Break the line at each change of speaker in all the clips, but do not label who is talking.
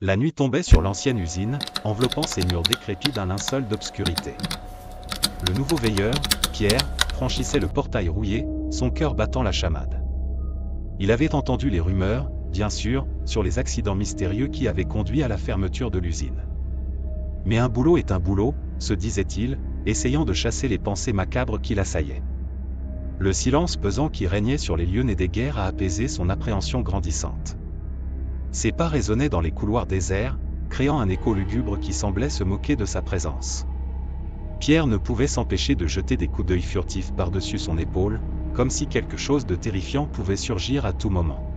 La nuit tombait sur l'ancienne usine, enveloppant ses murs décrépits d'un linceul d'obscurité. Le nouveau veilleur, Pierre, franchissait le portail rouillé, son cœur battant la chamade. Il avait entendu les rumeurs, bien sûr, sur les accidents mystérieux qui avaient conduit à la fermeture de l'usine. Mais un boulot est un boulot, se disait-il, essayant de chasser les pensées macabres qui l'assaillaient. Le silence pesant qui régnait sur les lieux nés des guerres a apaisé son appréhension grandissante. Ses pas résonnaient dans les couloirs déserts, créant un écho lugubre qui semblait se moquer de sa présence. Pierre ne pouvait s'empêcher de jeter des coups d'œil furtifs par-dessus son épaule, comme si quelque chose de terrifiant pouvait surgir à tout moment.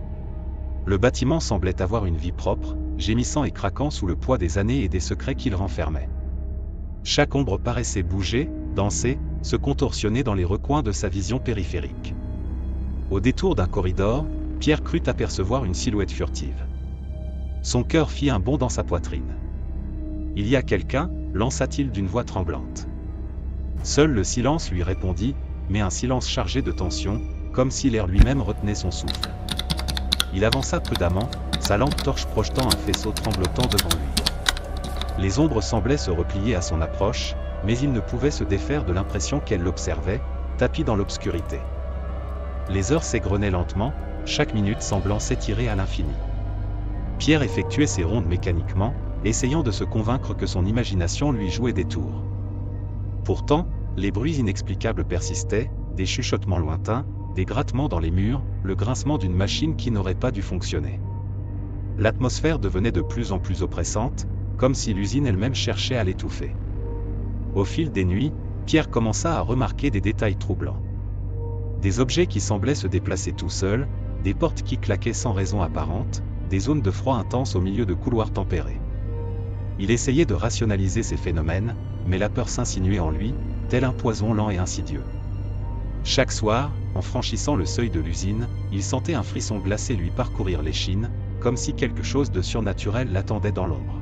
Le bâtiment semblait avoir une vie propre, gémissant et craquant sous le poids des années et des secrets qu'il renfermait. Chaque ombre paraissait bouger, danser, se contorsionner dans les recoins de sa vision périphérique. Au détour d'un corridor, Pierre crut apercevoir une silhouette furtive. Son cœur fit un bond dans sa poitrine. « Il y a quelqu'un » lança-t-il d'une voix tremblante. Seul le silence lui répondit, mais un silence chargé de tension, comme si l'air lui-même retenait son souffle. Il avança prudemment, sa lampe torche projetant un faisceau tremblotant devant lui. Les ombres semblaient se replier à son approche, mais il ne pouvait se défaire de l'impression qu'elles l'observaient, tapis dans l'obscurité. Les heures s'égrenaient lentement, chaque minute semblant s'étirer à l'infini. Pierre effectuait ses rondes mécaniquement, essayant de se convaincre que son imagination lui jouait des tours. Pourtant, les bruits inexplicables persistaient, des chuchotements lointains, des grattements dans les murs, le grincement d'une machine qui n'aurait pas dû fonctionner. L'atmosphère devenait de plus en plus oppressante, comme si l'usine elle-même cherchait à l'étouffer. Au fil des nuits, Pierre commença à remarquer des détails troublants. Des objets qui semblaient se déplacer tout seuls, des portes qui claquaient sans raison apparente, des zones de froid intense au milieu de couloirs tempérés. Il essayait de rationaliser ces phénomènes, mais la peur s'insinuait en lui, tel un poison lent et insidieux. Chaque soir, en franchissant le seuil de l'usine, il sentait un frisson glacé lui parcourir l'échine, comme si quelque chose de surnaturel l'attendait dans l'ombre.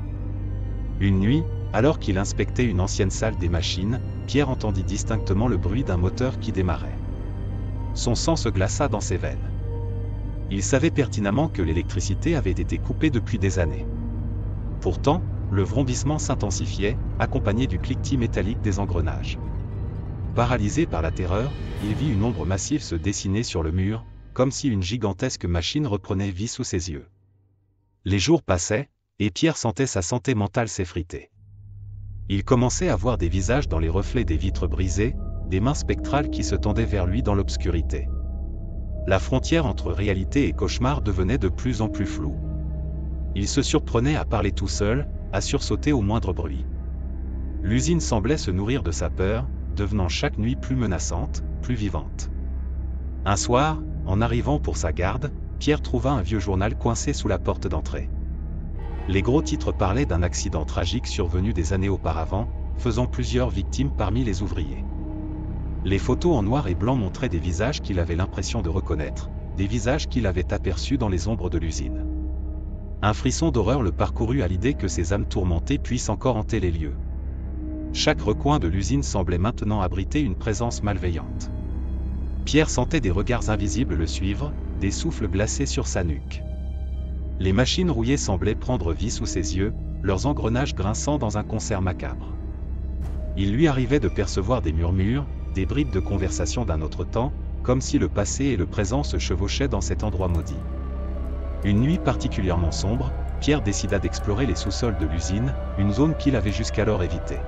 Une nuit, alors qu'il inspectait une ancienne salle des machines, Pierre entendit distinctement le bruit d'un moteur qui démarrait. Son sang se glaça dans ses veines. Il savait pertinemment que l'électricité avait été coupée depuis des années. Pourtant, le vrombissement s'intensifiait, accompagné du cliquetis métallique des engrenages. Paralysé par la terreur, il vit une ombre massive se dessiner sur le mur, comme si une gigantesque machine reprenait vie sous ses yeux. Les jours passaient, et Pierre sentait sa santé mentale s'effriter. Il commençait à voir des visages dans les reflets des vitres brisées, des mains spectrales qui se tendaient vers lui dans l'obscurité. La frontière entre réalité et cauchemar devenait de plus en plus floue. Il se surprenait à parler tout seul, à sursauter au moindre bruit. L'usine semblait se nourrir de sa peur, devenant chaque nuit plus menaçante, plus vivante. Un soir, en arrivant pour sa garde, Pierre trouva un vieux journal coincé sous la porte d'entrée. Les gros titres parlaient d'un accident tragique survenu des années auparavant, faisant plusieurs victimes parmi les ouvriers. Les photos en noir et blanc montraient des visages qu'il avait l'impression de reconnaître, des visages qu'il avait aperçus dans les ombres de l'usine. Un frisson d'horreur le parcourut à l'idée que ces âmes tourmentées puissent encore hanter les lieux. Chaque recoin de l'usine semblait maintenant abriter une présence malveillante. Pierre sentait des regards invisibles le suivre, des souffles glacés sur sa nuque. Les machines rouillées semblaient prendre vie sous ses yeux, leurs engrenages grinçant dans un concert macabre. Il lui arrivait de percevoir des murmures, des bribes de conversation d'un autre temps, comme si le passé et le présent se chevauchaient dans cet endroit maudit. Une nuit particulièrement sombre, Pierre décida d'explorer les sous-sols de l'usine, une zone qu'il avait jusqu'alors évitée.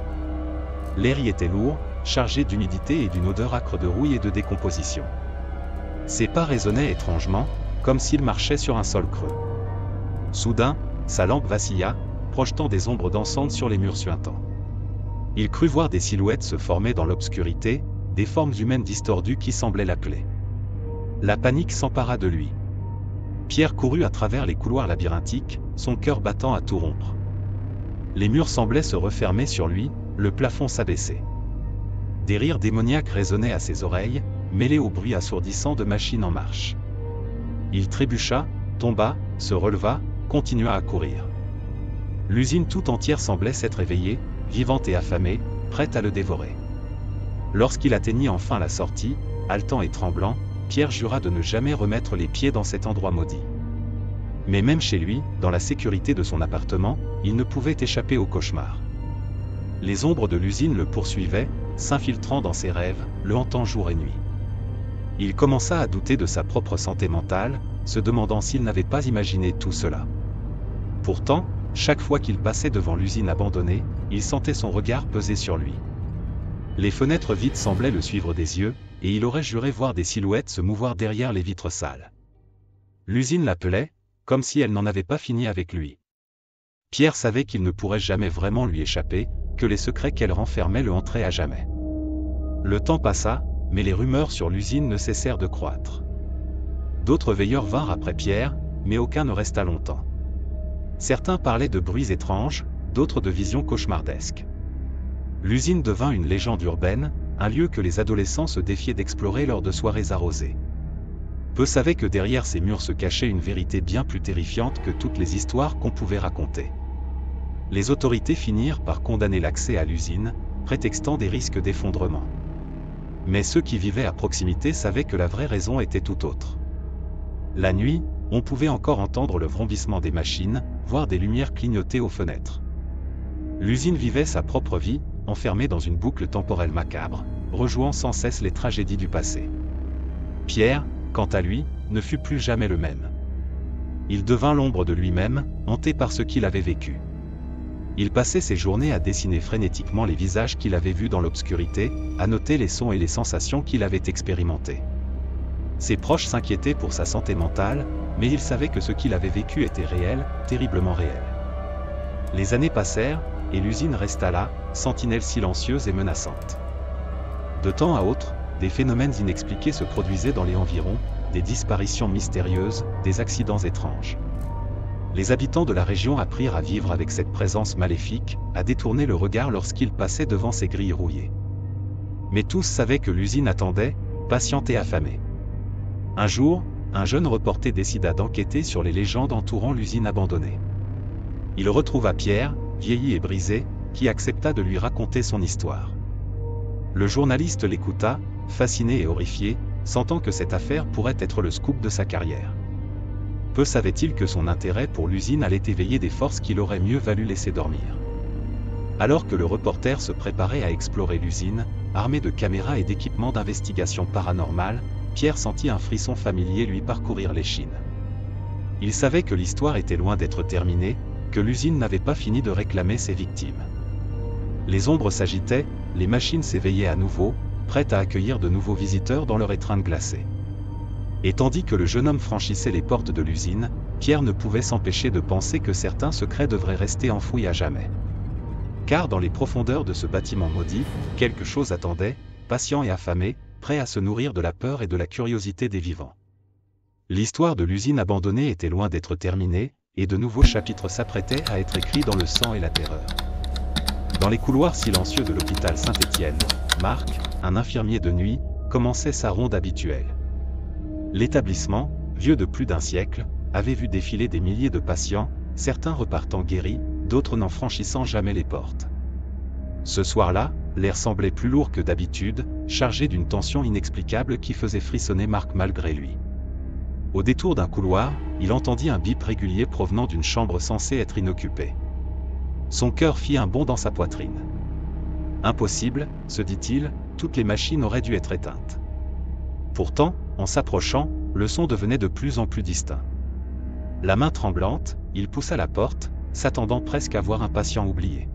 L'air y était lourd, chargé d'humidité et d'une odeur âcre de rouille et de décomposition. Ses pas résonnaient étrangement, comme s'il marchait sur un sol creux. Soudain, sa lampe vacilla, projetant des ombres dansantes sur les murs suintants. Il crut voir des silhouettes se former dans l'obscurité, des formes humaines distordues qui semblaient l'appeler. La panique s'empara de lui. Pierre courut à travers les couloirs labyrinthiques, son cœur battant à tout rompre. Les murs semblaient se refermer sur lui, le plafond s'abaissait. Des rires démoniaques résonnaient à ses oreilles, mêlés au bruit assourdissant de machines en marche. Il trébucha, tomba, se releva, continua à courir. L'usine tout entière semblait s'être éveillée, vivante et affamée, prête à le dévorer. Lorsqu'il atteignit enfin la sortie, haletant et tremblant, Pierre jura de ne jamais remettre les pieds dans cet endroit maudit. Mais même chez lui, dans la sécurité de son appartement, il ne pouvait échapper au cauchemar. Les ombres de l'usine le poursuivaient, s'infiltrant dans ses rêves, le hantant jour et nuit. Il commença à douter de sa propre santé mentale, se demandant s'il n'avait pas imaginé tout cela. Pourtant, chaque fois qu'il passait devant l'usine abandonnée, il sentait son regard peser sur lui. Les fenêtres vides semblaient le suivre des yeux, et il aurait juré voir des silhouettes se mouvoir derrière les vitres sales. L'usine l'appelait, comme si elle n'en avait pas fini avec lui. Pierre savait qu'il ne pourrait jamais vraiment lui échapper, que les secrets qu'elle renfermait le hanteraient à jamais. Le temps passa, mais les rumeurs sur l'usine ne cessèrent de croître. D'autres veilleurs vinrent après Pierre, mais aucun ne resta longtemps. Certains parlaient de bruits étranges, d'autres de visions cauchemardesques. L'usine devint une légende urbaine, un lieu que les adolescents se défiaient d'explorer lors de soirées arrosées. Peu savaient que derrière ces murs se cachait une vérité bien plus terrifiante que toutes les histoires qu'on pouvait raconter. Les autorités finirent par condamner l'accès à l'usine, prétextant des risques d'effondrement. Mais ceux qui vivaient à proximité savaient que la vraie raison était tout autre. La nuit, on pouvait encore entendre le vrombissement des machines, voir des lumières clignoter aux fenêtres. L'usine vivait sa propre vie, enfermée dans une boucle temporelle macabre, rejouant sans cesse les tragédies du passé. Pierre, quant à lui, ne fut plus jamais le même. Il devint l'ombre de lui-même, hanté par ce qu'il avait vécu. Il passait ses journées à dessiner frénétiquement les visages qu'il avait vus dans l'obscurité, à noter les sons et les sensations qu'il avait expérimentés. Ses proches s'inquiétaient pour sa santé mentale, mais il savait que ce qu'il avait vécu était réel, terriblement réel. Les années passèrent, et l'usine resta là, sentinelle silencieuse et menaçante. De temps à autre, des phénomènes inexpliqués se produisaient dans les environs, des disparitions mystérieuses, des accidents étranges. Les habitants de la région apprirent à vivre avec cette présence maléfique, à détourner le regard lorsqu'ils passaient devant ces grilles rouillées. Mais tous savaient que l'usine attendait, patiente et affamée. Un jour, un jeune reporter décida d'enquêter sur les légendes entourant l'usine abandonnée. Il retrouva Pierre, vieilli et brisé, qui accepta de lui raconter son histoire. Le journaliste l'écouta, fasciné et horrifié, sentant que cette affaire pourrait être le scoop de sa carrière. Peu savait-il que son intérêt pour l'usine allait éveiller des forces qu'il aurait mieux valu laisser dormir. Alors que le reporter se préparait à explorer l'usine, armé de caméras et d'équipements d'investigation paranormale, Pierre sentit un frisson familier lui parcourir l'échine. Il savait que l'histoire était loin d'être terminée, que l'usine n'avait pas fini de réclamer ses victimes. Les ombres s'agitaient, les machines s'éveillaient à nouveau, prêtes à accueillir de nouveaux visiteurs dans leur étreinte glacée. Et tandis que le jeune homme franchissait les portes de l'usine, Pierre ne pouvait s'empêcher de penser que certains secrets devraient rester enfouis à jamais. Car dans les profondeurs de ce bâtiment maudit, quelque chose attendait, patient et affamé, prêt à se nourrir de la peur et de la curiosité des vivants. L'histoire de l'usine abandonnée était loin d'être terminée, et de nouveaux chapitres s'apprêtaient à être écrits dans le sang et la terreur. Dans les couloirs silencieux de l'hôpital Saint-Étienne, Marc, un infirmier de nuit, commençait sa ronde habituelle. L'établissement, vieux de plus d'un siècle, avait vu défiler des milliers de patients, certains repartant guéris, d'autres n'en franchissant jamais les portes. Ce soir-là, l'air semblait plus lourd que d'habitude, chargé d'une tension inexplicable qui faisait frissonner Marc malgré lui. Au détour d'un couloir, il entendit un bip régulier provenant d'une chambre censée être inoccupée. Son cœur fit un bond dans sa poitrine. Impossible, se dit-il, toutes les machines auraient dû être éteintes. Pourtant, en s'approchant, le son devenait de plus en plus distinct. La main tremblante, il poussa la porte, s'attendant presque à voir un patient oublié.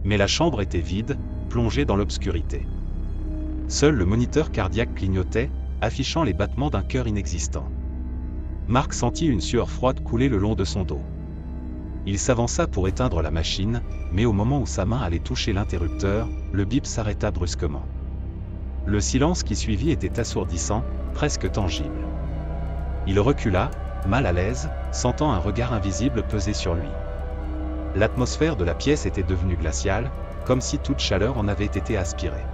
Mais la chambre était vide, plongée dans l'obscurité. Seul le moniteur cardiaque clignotait, affichant les battements d'un cœur inexistant. Marc sentit une sueur froide couler le long de son dos. Il s'avança pour éteindre la machine, mais au moment où sa main allait toucher l'interrupteur, le bip s'arrêta brusquement. Le silence qui suivit était assourdissant, presque tangible. Il recula, mal à l'aise, sentant un regard invisible peser sur lui. L'atmosphère de la pièce était devenue glaciale, comme si toute chaleur en avait été aspirée.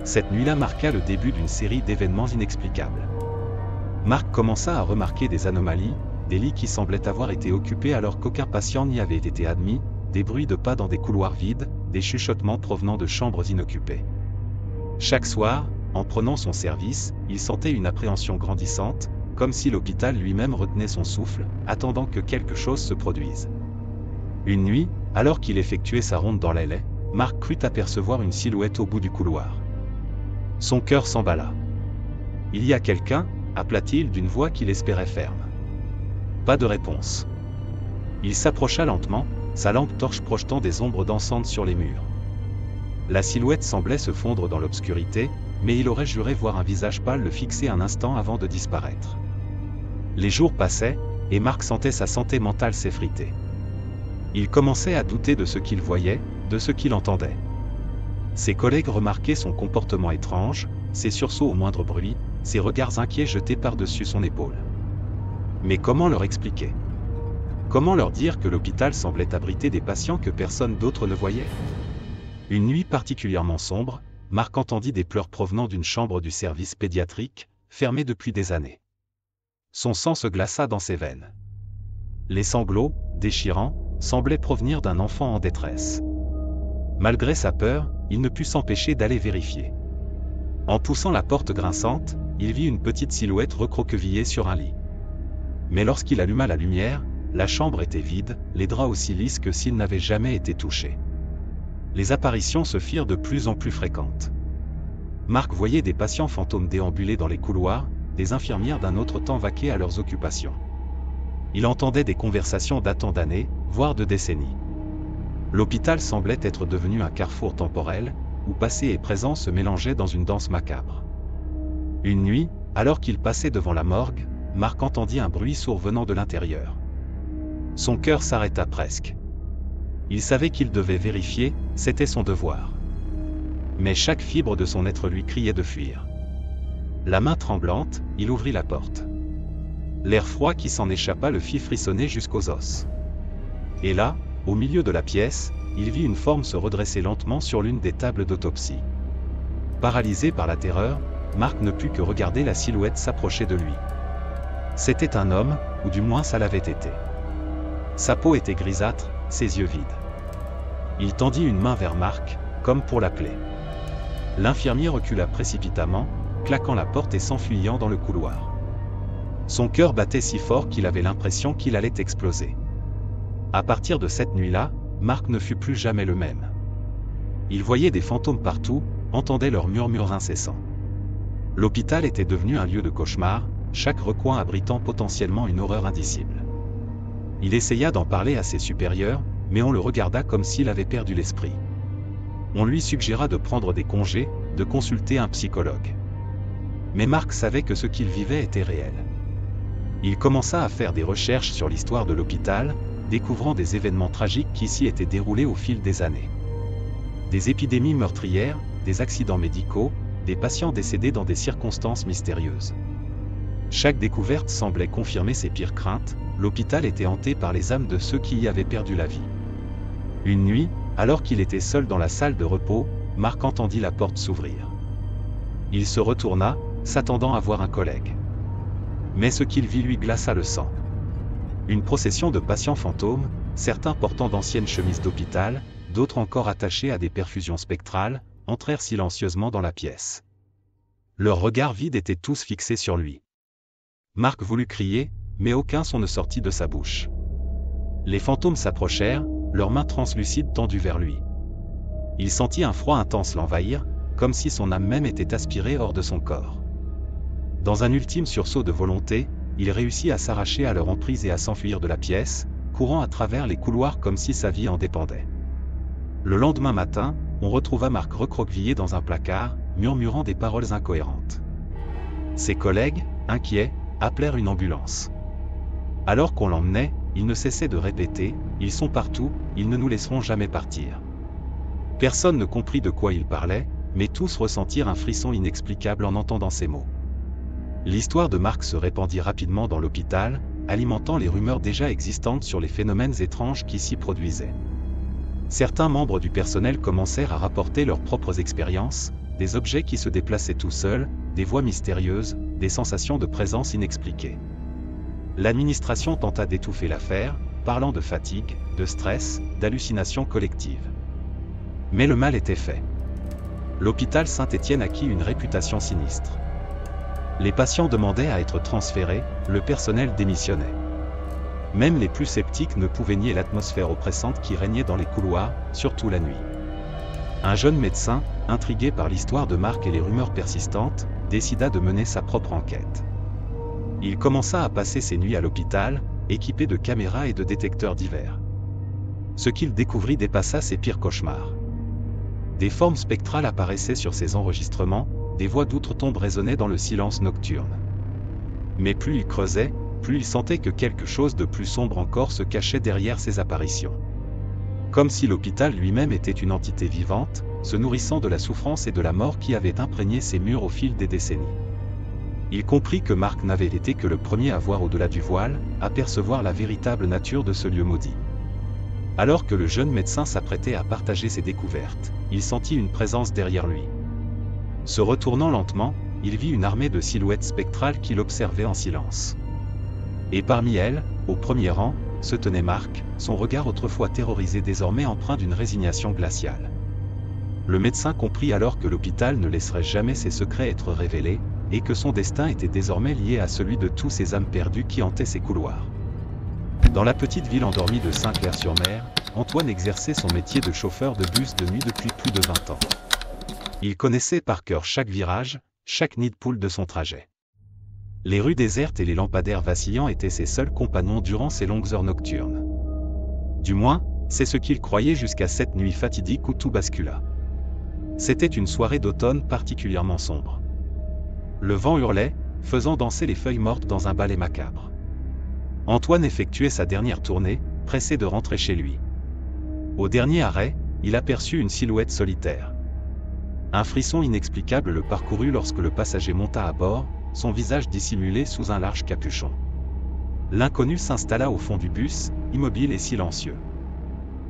Cette nuit-là marqua le début d'une série d'événements inexplicables. Marc commença à remarquer des anomalies, des lits qui semblaient avoir été occupés alors qu'aucun patient n'y avait été admis, des bruits de pas dans des couloirs vides, des chuchotements provenant de chambres inoccupées. Chaque soir, en prenant son service, il sentait une appréhension grandissante, comme si l'hôpital lui-même retenait son souffle, attendant que quelque chose se produise. Une nuit, alors qu'il effectuait sa ronde dans l'allée, Marc crut apercevoir une silhouette au bout du couloir. Son cœur s'emballa. « Il y a quelqu'un » appela-t-il d'une voix qu'il espérait ferme. Pas de réponse. Il s'approcha lentement, sa lampe torche projetant des ombres dansantes sur les murs. La silhouette semblait se fondre dans l'obscurité, mais il aurait juré voir un visage pâle le fixer un instant avant de disparaître. Les jours passaient, et Marc sentait sa santé mentale s'effriter. Il commençait à douter de ce qu'il voyait, de ce qu'il entendait. Ses collègues remarquaient son comportement étrange, ses sursauts au moindre bruit, ses regards inquiets jetés par-dessus son épaule. Mais comment leur expliquer? Comment leur dire que l'hôpital semblait abriter des patients que personne d'autre ne voyait? Une nuit particulièrement sombre, Marc entendit des pleurs provenant d'une chambre du service pédiatrique, fermée depuis des années. Son sang se glaça dans ses veines. Les sanglots, déchirants, semblaient provenir d'un enfant en détresse. Malgré sa peur, il ne put s'empêcher d'aller vérifier. En poussant la porte grinçante, il vit une petite silhouette recroquevillée sur un lit. Mais lorsqu'il alluma la lumière, la chambre était vide, les draps aussi lisses que s'ils n'avaient jamais été touchés. Les apparitions se firent de plus en plus fréquentes. Marc voyait des patients fantômes déambuler dans les couloirs, des infirmières d'un autre temps vaquer à leurs occupations. Il entendait des conversations datant d'années, voire de décennies. L'hôpital semblait être devenu un carrefour temporel, où passé et présent se mélangeaient dans une danse macabre. Une nuit, alors qu'il passait devant la morgue, Marc entendit un bruit sourd venant de l'intérieur. Son cœur s'arrêta presque. Il savait qu'il devait vérifier, c'était son devoir. Mais chaque fibre de son être lui criait de fuir. La main tremblante, il ouvrit la porte. L'air froid qui s'en échappa le fit frissonner jusqu'aux os. Et là, au milieu de la pièce, il vit une forme se redresser lentement sur l'une des tables d'autopsie. Paralysé par la terreur, Marc ne put que regarder la silhouette s'approcher de lui. C'était un homme, ou du moins ça l'avait été. Sa peau était grisâtre, ses yeux vides. Il tendit une main vers Marc, comme pour l'appeler. L'infirmier recula précipitamment, claquant la porte et s'enfuyant dans le couloir. Son cœur battait si fort qu'il avait l'impression qu'il allait exploser. À partir de cette nuit-là, Marc ne fut plus jamais le même. Il voyait des fantômes partout, entendait leurs murmures incessants. L'hôpital était devenu un lieu de cauchemar, chaque recoin abritant potentiellement une horreur indicible. Il essaya d'en parler à ses supérieurs, mais on le regarda comme s'il avait perdu l'esprit. On lui suggéra de prendre des congés, de consulter un psychologue. Mais Marc savait que ce qu'il vivait était réel. Il commença à faire des recherches sur l'histoire de l'hôpital, découvrant des événements tragiques qui s'y étaient déroulés au fil des années. Des épidémies meurtrières, des accidents médicaux, des patients décédés dans des circonstances mystérieuses. Chaque découverte semblait confirmer ses pires craintes, l'hôpital était hanté par les âmes de ceux qui y avaient perdu la vie. Une nuit, alors qu'il était seul dans la salle de repos, Marc entendit la porte s'ouvrir. Il se retourna, s'attendant à voir un collègue. Mais ce qu'il vit lui glaça le sang. Une procession de patients fantômes, certains portant d'anciennes chemises d'hôpital, d'autres encore attachés à des perfusions spectrales, entrèrent silencieusement dans la pièce. Leurs regards vides étaient tous fixés sur lui. Marc voulut crier, mais aucun son ne sortit de sa bouche. Les fantômes s'approchèrent, leurs mains translucides tendues vers lui. Il sentit un froid intense l'envahir, comme si son âme même était aspirée hors de son corps. Dans un ultime sursaut de volonté, il réussit à s'arracher à leur emprise et à s'enfuir de la pièce, courant à travers les couloirs comme si sa vie en dépendait. Le lendemain matin, on retrouva Marc recroquevillé dans un placard, murmurant des paroles incohérentes. Ses collègues, inquiets, appelèrent une ambulance. Alors qu'on l'emmenait, il ne cessait de répéter « Ils sont partout, ils ne nous laisseront jamais partir ». Personne ne comprit de quoi il parlait, mais tous ressentirent un frisson inexplicable en entendant ces mots. L'histoire de Marc se répandit rapidement dans l'hôpital, alimentant les rumeurs déjà existantes sur les phénomènes étranges qui s'y produisaient. Certains membres du personnel commencèrent à rapporter leurs propres expériences, des objets qui se déplaçaient tout seuls, des voix mystérieuses, des sensations de présence inexpliquées. L'administration tenta d'étouffer l'affaire, parlant de fatigue, de stress, d'hallucinations collectives. Mais le mal était fait. L'hôpital Saint-Étienne acquit une réputation sinistre. Les patients demandaient à être transférés, le personnel démissionnait. Même les plus sceptiques ne pouvaient nier l'atmosphère oppressante qui régnait dans les couloirs, surtout la nuit. Un jeune médecin, intrigué par l'histoire de Mark et les rumeurs persistantes, décida de mener sa propre enquête. Il commença à passer ses nuits à l'hôpital, équipé de caméras et de détecteurs divers. Ce qu'il découvrit dépassa ses pires cauchemars. Des formes spectrales apparaissaient sur ses enregistrements, des voix d'outre-tombe résonnaient dans le silence nocturne. Mais plus il creusait, plus il sentait que quelque chose de plus sombre encore se cachait derrière ces apparitions. Comme si l'hôpital lui-même était une entité vivante, se nourrissant de la souffrance et de la mort qui avaient imprégné ses murs au fil des décennies. Il comprit que Mark n'avait été que le premier à voir au-delà du voile, à percevoir la véritable nature de ce lieu maudit. Alors que le jeune médecin s'apprêtait à partager ses découvertes, il sentit une présence derrière lui. Se retournant lentement, il vit une armée de silhouettes spectrales qui l'observaient en silence. Et parmi elles, au premier rang, se tenait Mark, son regard autrefois terrorisé désormais empreint d'une résignation glaciale. Le médecin comprit alors que l'hôpital ne laisserait jamais ses secrets être révélés, et que son destin était désormais lié à celui de tous ces âmes perdues qui hantaient ses couloirs. Dans la petite ville endormie de Saint-Clair-sur-Mer, Antoine exerçait son métier de chauffeur de bus de nuit depuis plus de 20 ans. Il connaissait par cœur chaque virage, chaque nid de poule de son trajet. Les rues désertes et les lampadaires vacillants étaient ses seuls compagnons durant ces longues heures nocturnes. Du moins, c'est ce qu'il croyait jusqu'à cette nuit fatidique où tout bascula. C'était une soirée d'automne particulièrement sombre. Le vent hurlait, faisant danser les feuilles mortes dans un ballet macabre. Antoine effectuait sa dernière tournée, pressé de rentrer chez lui. Au dernier arrêt, il aperçut une silhouette solitaire. Un frisson inexplicable le parcourut lorsque le passager monta à bord, son visage dissimulé sous un large capuchon. L'inconnu s'installa au fond du bus, immobile et silencieux.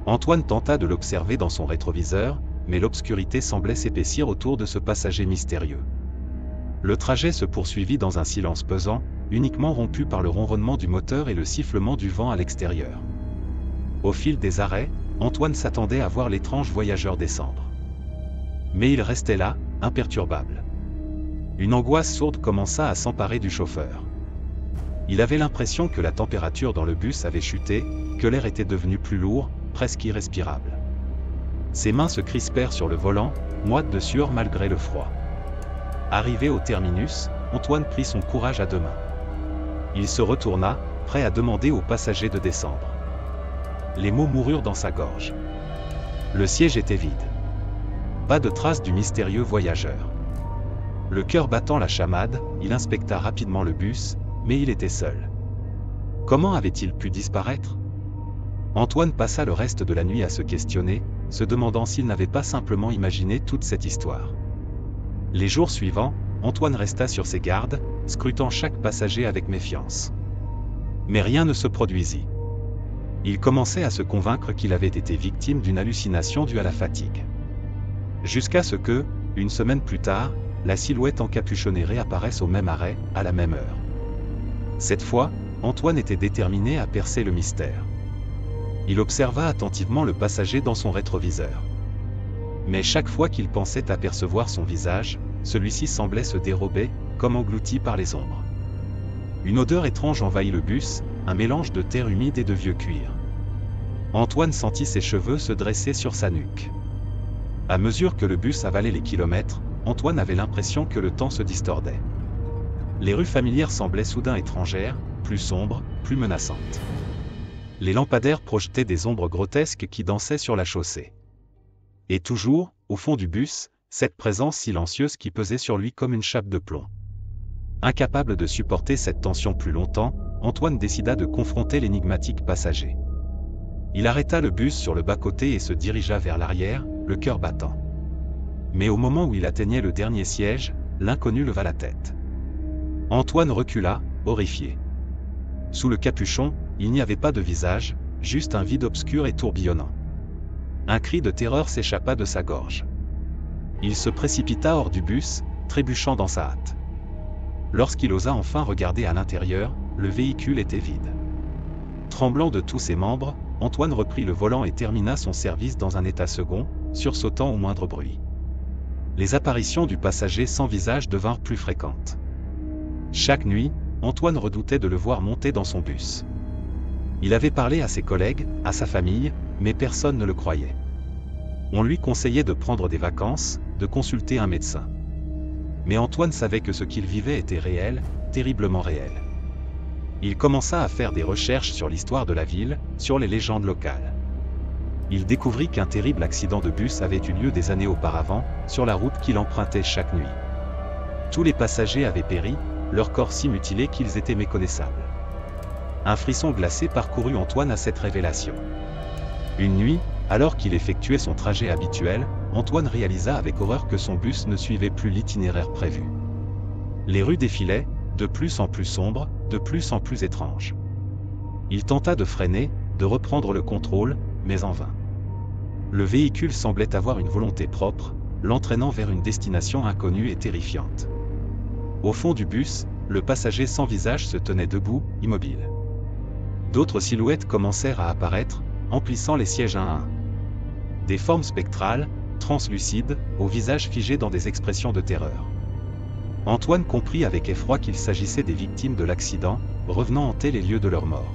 Antoine tenta de l'observer dans son rétroviseur, mais l'obscurité semblait s'épaissir autour de ce passager mystérieux. Le trajet se poursuivit dans un silence pesant, uniquement rompu par le ronronnement du moteur et le sifflement du vent à l'extérieur. Au fil des arrêts, Antoine s'attendait à voir l'étrange voyageur descendre. Mais il restait là, imperturbable. Une angoisse sourde commença à s'emparer du chauffeur. Il avait l'impression que la température dans le bus avait chuté, que l'air était devenu plus lourd, presque irrespirable. Ses mains se crispèrent sur le volant, moites de sueur malgré le froid. Arrivé au terminus, Antoine prit son courage à deux mains. Il se retourna, prêt à demander aux passagers de descendre. Les mots moururent dans sa gorge. Le siège était vide. Pas de trace du mystérieux voyageur. Le cœur battant la chamade, il inspecta rapidement le bus, mais il était seul. Comment avait-il pu disparaître? Antoine passa le reste de la nuit à se questionner, se demandant s'il n'avait pas simplement imaginé toute cette histoire. Les jours suivants, Antoine resta sur ses gardes, scrutant chaque passager avec méfiance. Mais rien ne se produisit. Il commençait à se convaincre qu'il avait été victime d'une hallucination due à la fatigue. Jusqu'à ce que, une semaine plus tard, la silhouette encapuchonnée réapparaisse au même arrêt, à la même heure. Cette fois, Antoine était déterminé à percer le mystère. Il observa attentivement le passager dans son rétroviseur. Mais chaque fois qu'il pensait apercevoir son visage, celui-ci semblait se dérober, comme englouti par les ombres. Une odeur étrange envahit le bus, un mélange de terre humide et de vieux cuir. Antoine sentit ses cheveux se dresser sur sa nuque. À mesure que le bus avalait les kilomètres, Antoine avait l'impression que le temps se distordait. Les rues familières semblaient soudain étrangères, plus sombres, plus menaçantes. Les lampadaires projetaient des ombres grotesques qui dansaient sur la chaussée. Et toujours, au fond du bus, cette présence silencieuse qui pesait sur lui comme une chape de plomb. Incapable de supporter cette tension plus longtemps, Antoine décida de confronter l'énigmatique passager. Il arrêta le bus sur le bas-côté et se dirigea vers l'arrière, le cœur battant. Mais au moment où il atteignait le dernier siège, l'inconnu leva la tête. Antoine recula, horrifié. Sous le capuchon, il n'y avait pas de visage, juste un vide obscur et tourbillonnant. Un cri de terreur s'échappa de sa gorge. Il se précipita hors du bus, trébuchant dans sa hâte. Lorsqu'il osa enfin regarder à l'intérieur, le véhicule était vide. Tremblant de tous ses membres, Antoine reprit le volant et termina son service dans un état second, sursautant au moindre bruit. Les apparitions du passager sans visage devinrent plus fréquentes. Chaque nuit, Antoine redoutait de le voir monter dans son bus. Il avait parlé à ses collègues, à sa famille, mais personne ne le croyait. On lui conseillait de prendre des vacances, de consulter un médecin. Mais Antoine savait que ce qu'il vivait était réel, terriblement réel. Il commença à faire des recherches sur l'histoire de la ville, sur les légendes locales. Il découvrit qu'un terrible accident de bus avait eu lieu des années auparavant, sur la route qu'il empruntait chaque nuit. Tous les passagers avaient péri, leurs corps si mutilés qu'ils étaient méconnaissables. Un frisson glacé parcourut Antoine à cette révélation. Une nuit, alors qu'il effectuait son trajet habituel, Antoine réalisa avec horreur que son bus ne suivait plus l'itinéraire prévu. Les rues défilaient, de plus en plus sombres, de plus en plus étranges. Il tenta de freiner, de reprendre le contrôle, mais en vain. Le véhicule semblait avoir une volonté propre, l'entraînant vers une destination inconnue et terrifiante. Au fond du bus, le passager sans visage se tenait debout, immobile. D'autres silhouettes commencèrent à apparaître, emplissant les sièges un à un. Des formes spectrales, translucides, au visage figé dans des expressions de terreur. Antoine comprit avec effroi qu'il s'agissait des victimes de l'accident, revenant hanter les lieux de leur mort.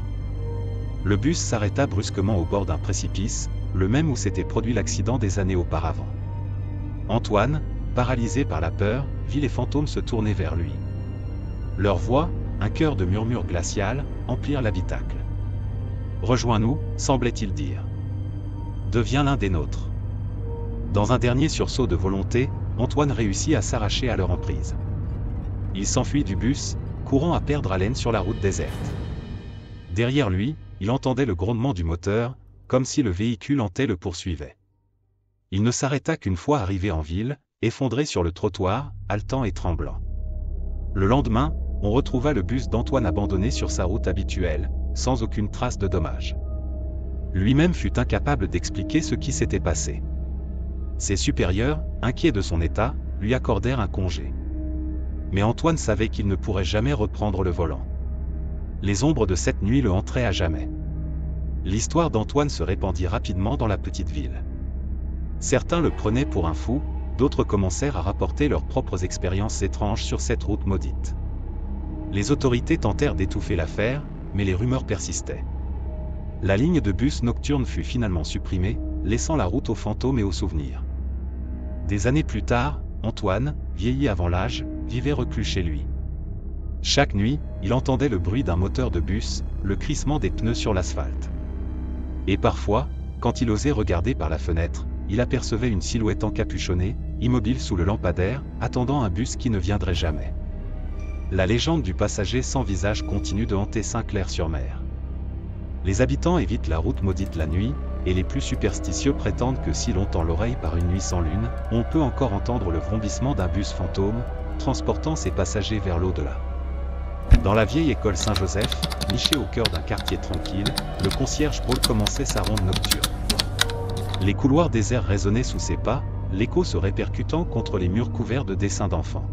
Le bus s'arrêta brusquement au bord d'un précipice, le même où s'était produit l'accident des années auparavant. Antoine, paralysé par la peur, vit les fantômes se tourner vers lui. Leurs voix, un chœur de murmures glacial, emplirent l'habitacle. « Rejoins-nous », semblait-il dire. « Deviens l'un des nôtres. » Dans un dernier sursaut de volonté, Antoine réussit à s'arracher à leur emprise. Il s'enfuit du bus, courant à perdre haleine sur la route déserte. Derrière lui, il entendait le grondement du moteur, comme si le véhicule hanté le poursuivait. Il ne s'arrêta qu'une fois arrivé en ville, effondré sur le trottoir, haletant et tremblant. Le lendemain, on retrouva le bus d'Antoine abandonné sur sa route habituelle, sans aucune trace de dommage. Lui-même fut incapable d'expliquer ce qui s'était passé. Ses supérieurs, inquiets de son état, lui accordèrent un congé. Mais Antoine savait qu'il ne pourrait jamais reprendre le volant. Les ombres de cette nuit le hanteraient à jamais. L'histoire d'Antoine se répandit rapidement dans la petite ville. Certains le prenaient pour un fou, d'autres commencèrent à rapporter leurs propres expériences étranges sur cette route maudite. Les autorités tentèrent d'étouffer l'affaire, mais les rumeurs persistaient. La ligne de bus nocturne fut finalement supprimée, laissant la route aux fantômes et aux souvenirs. Des années plus tard, Antoine, vieilli avant l'âge, vivait reclus chez lui. Chaque nuit, il entendait le bruit d'un moteur de bus, le crissement des pneus sur l'asphalte. Et parfois, quand il osait regarder par la fenêtre, il apercevait une silhouette encapuchonnée, immobile sous le lampadaire, attendant un bus qui ne viendrait jamais. La légende du passager sans visage continue de hanter Saint-Clair-sur-Mer. Les habitants évitent la route maudite la nuit, et les plus superstitieux prétendent que si l'on tend l'oreille par une nuit sans lune, on peut encore entendre le vrombissement d'un bus fantôme, transportant ses passagers vers l'au-delà. Dans la vieille école Saint-Joseph, nichée au cœur d'un quartier tranquille, le concierge Paul commençait sa ronde nocturne. Les couloirs déserts résonnaient sous ses pas, l'écho se répercutant contre les murs couverts de dessins d'enfants.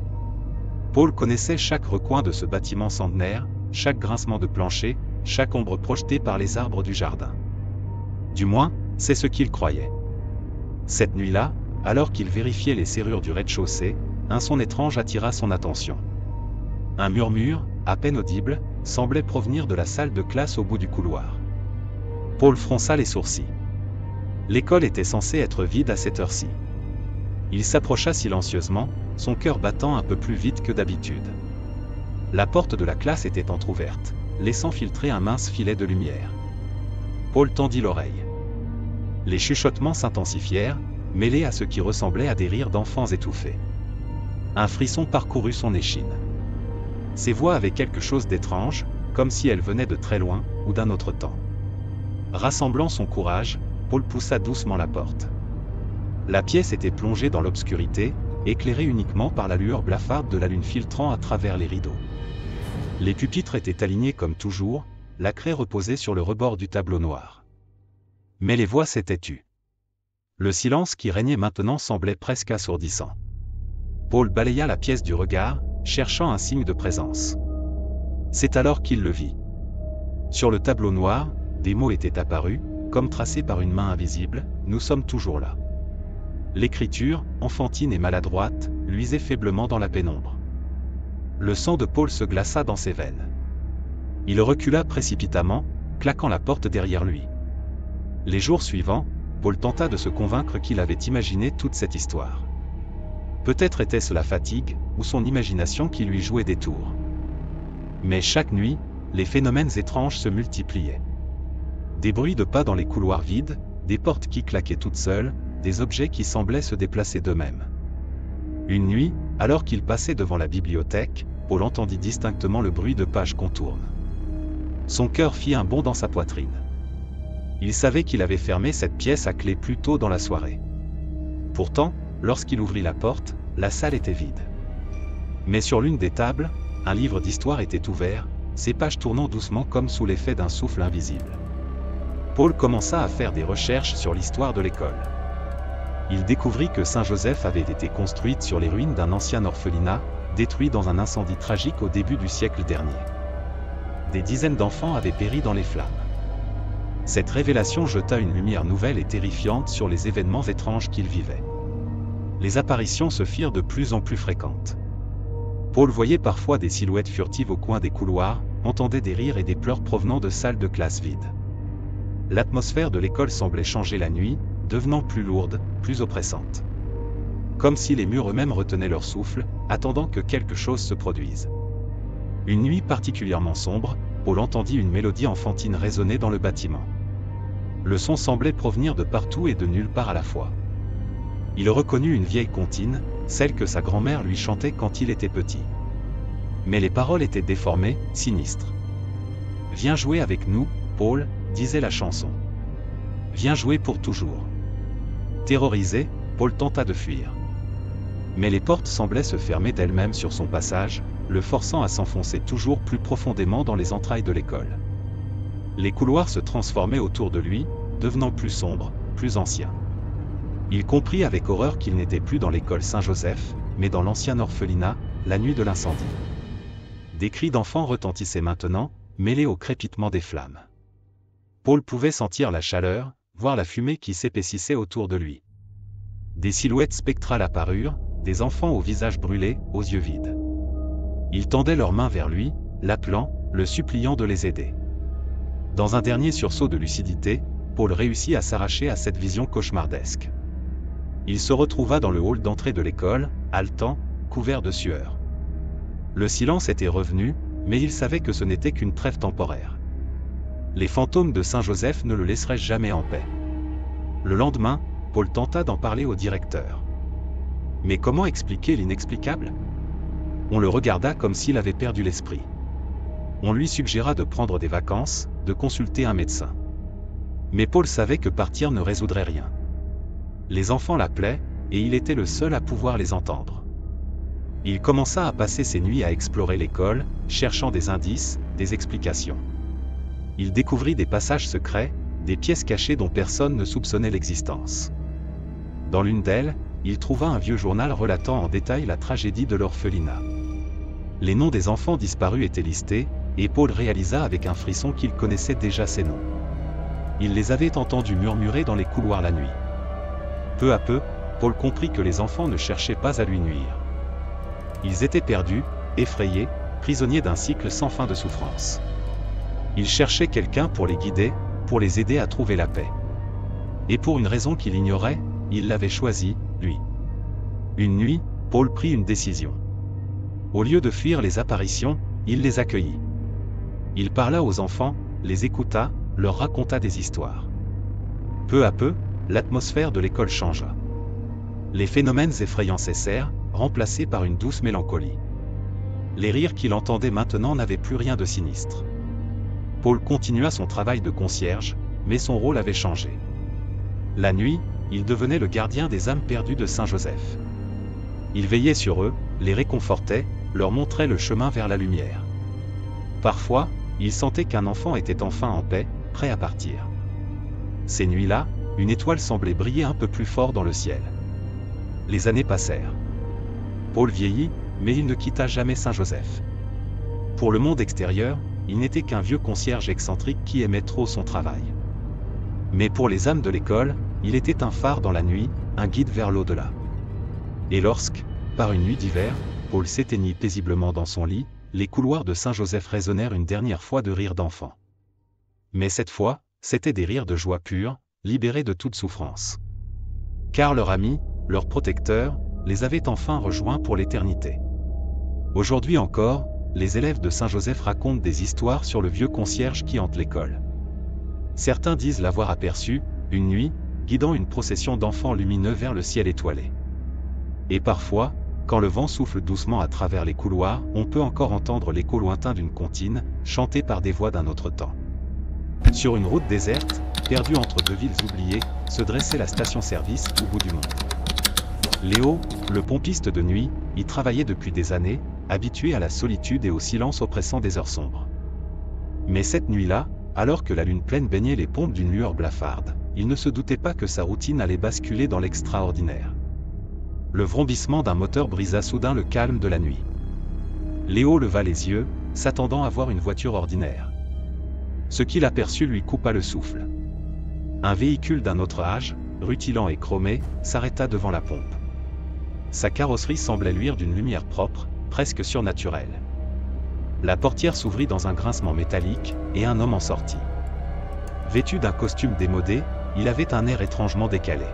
Paul connaissait chaque recoin de ce bâtiment centenaire, chaque grincement de plancher, chaque ombre projetée par les arbres du jardin. Du moins, c'est ce qu'il croyait. Cette nuit-là, alors qu'il vérifiait les serrures du rez-de-chaussée, un son étrange attira son attention. Un murmure, à peine audible, semblait provenir de la salle de classe au bout du couloir. Paul fronça les sourcils. L'école était censée être vide à cette heure-ci. Il s'approcha silencieusement, son cœur battant un peu plus vite que d'habitude. La porte de la classe était entr'ouverte, laissant filtrer un mince filet de lumière. Paul tendit l'oreille. Les chuchotements s'intensifièrent, mêlés à ce qui ressemblait à des rires d'enfants étouffés. Un frisson parcourut son échine. Ces voix avaient quelque chose d'étrange, comme si elles venaient de très loin, ou d'un autre temps. Rassemblant son courage, Paul poussa doucement la porte. La pièce était plongée dans l'obscurité, éclairée uniquement par la lueur blafarde de la lune filtrant à travers les rideaux. Les pupitres étaient alignés comme toujours, la craie reposait sur le rebord du tableau noir. Mais les voix s'étaient tues. Le silence qui régnait maintenant semblait presque assourdissant. Paul balaya la pièce du regard, cherchant un signe de présence. C'est alors qu'il le vit. Sur le tableau noir, des mots étaient apparus, comme tracés par une main invisible, « Nous sommes toujours là ». L'écriture, enfantine et maladroite, luisait faiblement dans la pénombre. Le sang de Paul se glaça dans ses veines. Il recula précipitamment, claquant la porte derrière lui. Les jours suivants, Paul tenta de se convaincre qu'il avait imaginé toute cette histoire. Peut-être était-ce la fatigue, ou son imagination qui lui jouait des tours. Mais chaque nuit, les phénomènes étranges se multipliaient. Des bruits de pas dans les couloirs vides, des portes qui claquaient toutes seules, des objets qui semblaient se déplacer d'eux-mêmes. Une nuit, alors qu'il passait devant la bibliothèque, Paul entendit distinctement le bruit de pages qu'on tourne. Son cœur fit un bond dans sa poitrine. Il savait qu'il avait fermé cette pièce à clé plus tôt dans la soirée. Pourtant, lorsqu'il ouvrit la porte, la salle était vide. Mais sur l'une des tables, un livre d'histoire était ouvert, ses pages tournant doucement comme sous l'effet d'un souffle invisible. Paul commença à faire des recherches sur l'histoire de l'école. Il découvrit que Saint-Joseph avait été construite sur les ruines d'un ancien orphelinat, détruit dans un incendie tragique au début du siècle dernier. Des dizaines d'enfants avaient péri dans les flammes. Cette révélation jeta une lumière nouvelle et terrifiante sur les événements étranges qu'il vivait. Les apparitions se firent de plus en plus fréquentes. Paul voyait parfois des silhouettes furtives au coin des couloirs, entendait des rires et des pleurs provenant de salles de classe vides. L'atmosphère de l'école semblait changer la nuit, devenant plus lourde, plus oppressante. Comme si les murs eux-mêmes retenaient leur souffle, attendant que quelque chose se produise. Une nuit particulièrement sombre, Paul entendit une mélodie enfantine résonner dans le bâtiment. Le son semblait provenir de partout et de nulle part à la fois. Il reconnut une vieille comptine, celle que sa grand-mère lui chantait quand il était petit. Mais les paroles étaient déformées, sinistres. « Viens jouer avec nous, Paul », disait la chanson. « Viens jouer pour toujours ». Terrorisé, Paul tenta de fuir. Mais les portes semblaient se fermer d'elles-mêmes sur son passage, le forçant à s'enfoncer toujours plus profondément dans les entrailles de l'école. Les couloirs se transformaient autour de lui, devenant plus sombres, plus anciens. Il comprit avec horreur qu'il n'était plus dans l'école Saint-Joseph, mais dans l'ancien orphelinat, la nuit de l'incendie. Des cris d'enfants retentissaient maintenant, mêlés au crépitement des flammes. Paul pouvait sentir la chaleur, voir la fumée qui s'épaississait autour de lui. Des silhouettes spectrales apparurent, des enfants au visage brûlé, aux yeux vides. Ils tendaient leurs mains vers lui, l'appelant, le suppliant de les aider. Dans un dernier sursaut de lucidité, Paul réussit à s'arracher à cette vision cauchemardesque. Il se retrouva dans le hall d'entrée de l'école, haletant, couvert de sueur. Le silence était revenu, mais il savait que ce n'était qu'une trêve temporaire. Les fantômes de Saint-Joseph ne le laisseraient jamais en paix. Le lendemain, Paul tenta d'en parler au directeur. Mais comment expliquer l'inexplicable ? On le regarda comme s'il avait perdu l'esprit. On lui suggéra de prendre des vacances, de consulter un médecin. Mais Paul savait que partir ne résoudrait rien. Les enfants l'appelaient, et il était le seul à pouvoir les entendre. Il commença à passer ses nuits à explorer l'école, cherchant des indices, des explications. Il découvrit des passages secrets, des pièces cachées dont personne ne soupçonnait l'existence. Dans l'une d'elles, il trouva un vieux journal relatant en détail la tragédie de l'orphelinat. Les noms des enfants disparus étaient listés, et Paul réalisa avec un frisson qu'il connaissait déjà ces noms. Il les avait entendus murmurer dans les couloirs la nuit. Peu à peu, Paul comprit que les enfants ne cherchaient pas à lui nuire. Ils étaient perdus, effrayés, prisonniers d'un cycle sans fin de souffrance. Ils cherchaient quelqu'un pour les guider, pour les aider à trouver la paix. Et pour une raison qu'il ignorait, il l'avait choisi, lui. Une nuit, Paul prit une décision. Au lieu de fuir les apparitions, il les accueillit. Il parla aux enfants, les écouta, leur raconta des histoires. Peu à peu, l'atmosphère de l'école changea. Les phénomènes effrayants cessèrent, remplacés par une douce mélancolie. Les rires qu'il entendait maintenant n'avaient plus rien de sinistre. Paul continua son travail de concierge, mais son rôle avait changé. La nuit, il devenait le gardien des âmes perdues de Saint-Joseph. Il veillait sur eux, les réconfortait, leur montrait le chemin vers la lumière. Parfois, il sentait qu'un enfant était enfin en paix, prêt à partir. Ces nuits-là, une étoile semblait briller un peu plus fort dans le ciel. Les années passèrent. Paul vieillit, mais il ne quitta jamais Saint-Joseph. Pour le monde extérieur, il n'était qu'un vieux concierge excentrique qui aimait trop son travail. Mais pour les âmes de l'école, il était un phare dans la nuit, un guide vers l'au-delà. Et lorsque, par une nuit d'hiver, Paul s'éteignit paisiblement dans son lit, les couloirs de Saint-Joseph résonnèrent une dernière fois de rires d'enfants. Mais cette fois, c'étaient des rires de joie pure, libérés de toute souffrance. Car leur ami, leur protecteur, les avait enfin rejoints pour l'éternité. Aujourd'hui encore, les élèves de Saint-Joseph racontent des histoires sur le vieux concierge qui hante l'école. Certains disent l'avoir aperçu, une nuit, guidant une procession d'enfants lumineux vers le ciel étoilé. Et parfois, quand le vent souffle doucement à travers les couloirs, on peut encore entendre l'écho lointain d'une comptine, chantée par des voix d'un autre temps. Sur une route déserte, perdue entre deux villes oubliées, se dressait la station-service au bout du monde. Léo, le pompiste de nuit, y travaillait depuis des années, habitué à la solitude et au silence oppressant des heures sombres. Mais cette nuit-là, alors que la lune pleine baignait les pompes d'une lueur blafarde, il ne se doutait pas que sa routine allait basculer dans l'extraordinaire. Le vrombissement d'un moteur brisa soudain le calme de la nuit. Léo leva les yeux, s'attendant à voir une voiture ordinaire. Ce qu'il aperçut lui coupa le souffle. Un véhicule d'un autre âge, rutilant et chromé, s'arrêta devant la pompe. Sa carrosserie semblait luire d'une lumière propre, presque surnaturelle. La portière s'ouvrit dans un grincement métallique, et un homme en sortit. Vêtu d'un costume démodé, il avait un air étrangement décalé.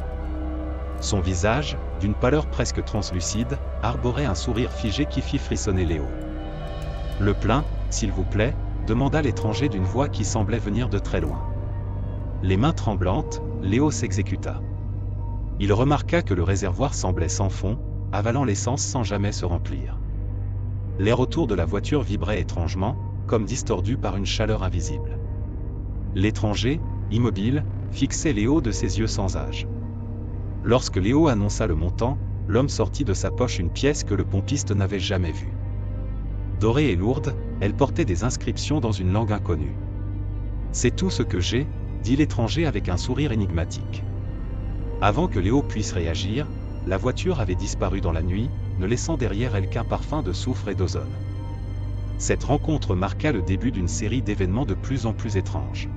Son visage, d'une pâleur presque translucide, arborait un sourire figé qui fit frissonner Léo. « Le plein, s'il vous plaît » demanda l'étranger d'une voix qui semblait venir de très loin. Les mains tremblantes, Léo s'exécuta. Il remarqua que le réservoir semblait sans fond, avalant l'essence sans jamais se remplir. L'air autour de la voiture vibrait étrangement, comme distordu par une chaleur invisible. L'étranger, immobile, fixait Léo de ses yeux sans âge. Lorsque Léo annonça le montant, l'homme sortit de sa poche une pièce que le pompiste n'avait jamais vue. Dorée et lourde, elle portait des inscriptions dans une langue inconnue. « C'est tout ce que j'ai » dit l'étranger avec un sourire énigmatique. Avant que Léo puisse réagir, la voiture avait disparu dans la nuit, ne laissant derrière elle qu'un parfum de soufre et d'ozone. Cette rencontre marqua le début d'une série d'événements de plus en plus étranges.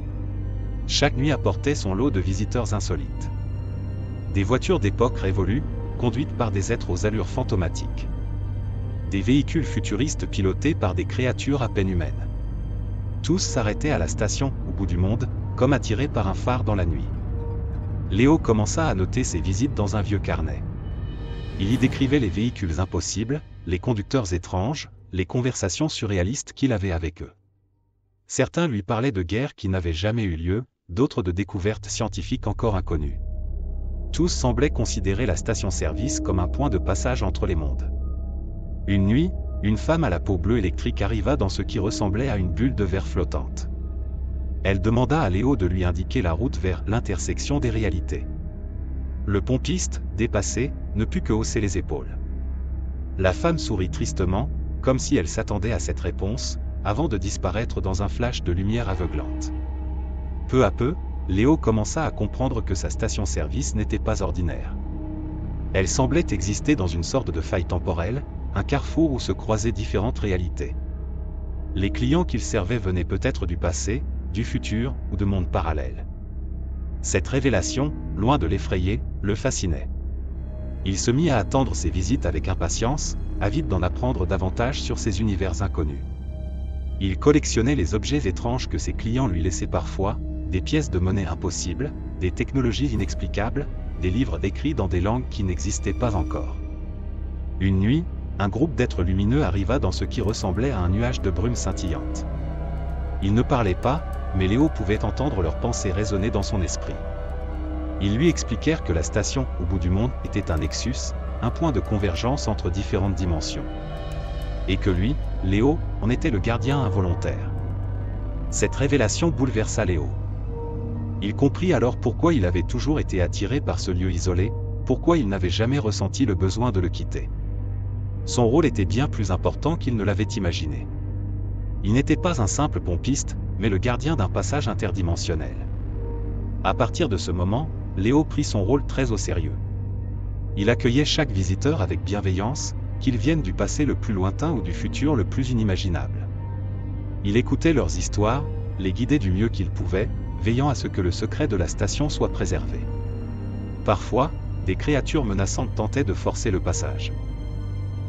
Chaque nuit apportait son lot de visiteurs insolites. Des voitures d'époque révolue, conduites par des êtres aux allures fantomatiques. Des véhicules futuristes pilotés par des créatures à peine humaines. Tous s'arrêtaient à la station, au bout du monde, comme attirés par un phare dans la nuit. Léo commença à noter ses visites dans un vieux carnet. Il y décrivait les véhicules impossibles, les conducteurs étranges, les conversations surréalistes qu'il avait avec eux. Certains lui parlaient de guerres qui n'avaient jamais eu lieu, d'autres de découvertes scientifiques encore inconnues. Tous semblaient considérer la station-service comme un point de passage entre les mondes. Une nuit, une femme à la peau bleue électrique arriva dans ce qui ressemblait à une bulle de verre flottante. Elle demanda à Léo de lui indiquer la route vers l'intersection des réalités. Le pompiste, dépassé, ne put que hausser les épaules. La femme sourit tristement, comme si elle s'attendait à cette réponse, avant de disparaître dans un flash de lumière aveuglante. Peu à peu, Léo commença à comprendre que sa station-service n'était pas ordinaire. Elle semblait exister dans une sorte de faille temporelle, un carrefour où se croisaient différentes réalités. Les clients qu'il servait venaient peut-être du passé, du futur ou de mondes parallèles. Cette révélation, loin de l'effrayer, le fascinait. Il se mit à attendre ses visites avec impatience, avide d'en apprendre davantage sur ces univers inconnus. Il collectionnait les objets étranges que ses clients lui laissaient parfois, des pièces de monnaie impossibles, des technologies inexplicables, des livres écrits dans des langues qui n'existaient pas encore. Une nuit, un groupe d'êtres lumineux arriva dans ce qui ressemblait à un nuage de brume scintillante. Ils ne parlaient pas, mais Léo pouvait entendre leurs pensées résonner dans son esprit. Ils lui expliquèrent que la station, au bout du monde, était un nexus, un point de convergence entre différentes dimensions. Et que lui, Léo, en était le gardien involontaire. Cette révélation bouleversa Léo. Il comprit alors pourquoi il avait toujours été attiré par ce lieu isolé, pourquoi il n'avait jamais ressenti le besoin de le quitter. Son rôle était bien plus important qu'il ne l'avait imaginé. Il n'était pas un simple pompiste, mais le gardien d'un passage interdimensionnel. À partir de ce moment, Léo prit son rôle très au sérieux. Il accueillait chaque visiteur avec bienveillance, qu'ils viennent du passé le plus lointain ou du futur le plus inimaginable. Il écoutait leurs histoires, les guidait du mieux qu'il pouvait, veillant à ce que le secret de la station soit préservé. Parfois, des créatures menaçantes tentaient de forcer le passage.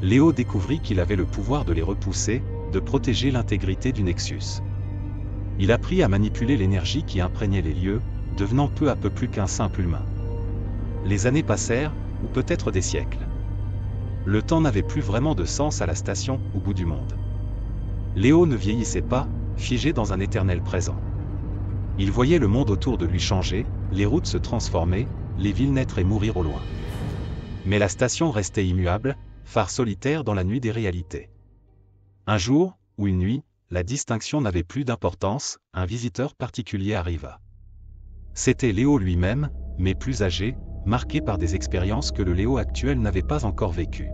Léo découvrit qu'il avait le pouvoir de les repousser, de protéger l'intégrité du Nexus. Il apprit à manipuler l'énergie qui imprégnait les lieux, devenant peu à peu plus qu'un simple humain. Les années passèrent, ou peut-être des siècles. Le temps n'avait plus vraiment de sens à la station, au bout du monde. Léo ne vieillissait pas, figé dans un éternel présent. Il voyait le monde autour de lui changer, les routes se transformer, les villes naître et mourir au loin. Mais la station restait immuable, phare solitaire dans la nuit des réalités. Un jour, ou une nuit, la distinction n'avait plus d'importance, un visiteur particulier arriva. C'était Léo lui-même, mais plus âgé, marqué par des expériences que le Léo actuel n'avait pas encore vécues.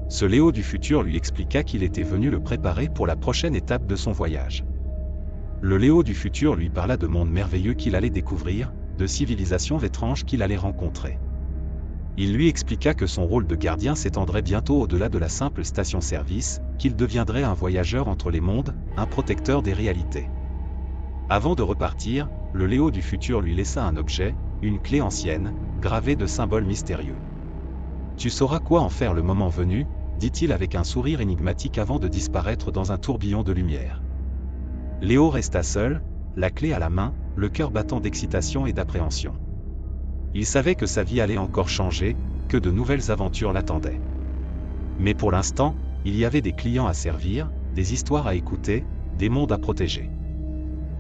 Ce Léo du futur lui expliqua qu'il était venu le préparer pour la prochaine étape de son voyage. Le Léo du futur lui parla de mondes merveilleux qu'il allait découvrir, de civilisations étranges qu'il allait rencontrer. Il lui expliqua que son rôle de gardien s'étendrait bientôt au-delà de la simple station-service, qu'il deviendrait un voyageur entre les mondes, un protecteur des réalités. Avant de repartir, le Léo du futur lui laissa un objet, une clé ancienne, gravée de symboles mystérieux. « Tu sauras quoi en faire le moment venu », dit-il avec un sourire énigmatique avant de disparaître dans un tourbillon de lumière. Léo resta seul, la clé à la main, le cœur battant d'excitation et d'appréhension. Il savait que sa vie allait encore changer, que de nouvelles aventures l'attendaient. Mais pour l'instant, il y avait des clients à servir, des histoires à écouter, des mondes à protéger.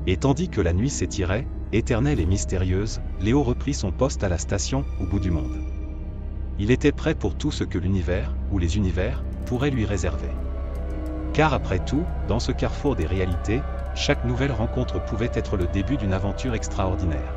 Et tandis que la nuit s'étirait, éternelle et mystérieuse, Léo reprit son poste à la station, au bout du monde. Il était prêt pour tout ce que l'univers, ou les univers, pourraient lui réserver. Car après tout, dans ce carrefour des réalités, chaque nouvelle rencontre pouvait être le début d'une aventure extraordinaire.